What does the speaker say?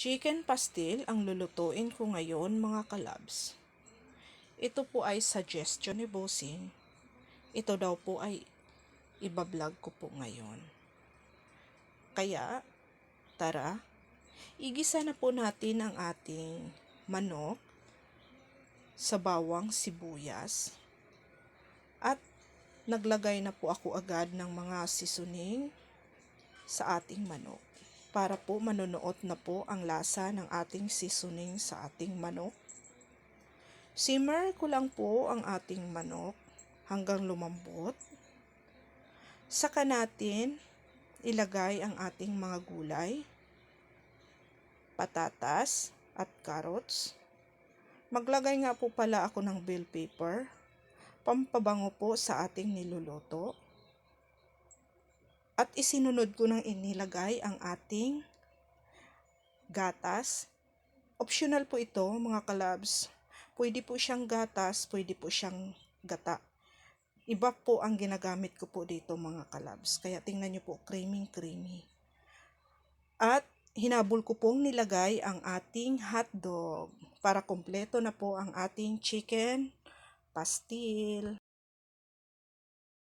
Chicken pastil ang lulutuin ko ngayon mga kalabs. Ito po ay suggestion ni Bossing. Ito daw po ay ibablog ko po ngayon. Kaya, tara, igisa na po natin ang ating manok sa bawang sibuyas. At naglagay na po ako agad ng mga seasoning sa ating manok. Para po manunuot na po ang lasa ng ating seasoning sa ating manok. Simmer ko lang po ang ating manok hanggang lumambot. Saka natin ilagay ang ating mga gulay, patatas at carrots. Maglagay nga po pala ako ng bell pepper, pampabango po sa ating niluluto. At isinunod ko nang inilagay ang ating gatas. Optional po ito mga kalabs. Pwede po siyang gatas, pwede po siyang gata. Iba po ang ginagamit ko po dito mga kalabs. Kaya tingnan nyo po, creamy. At hinabol ko pong nilagay ang ating hotdog para kompleto na po ang ating chicken pastil.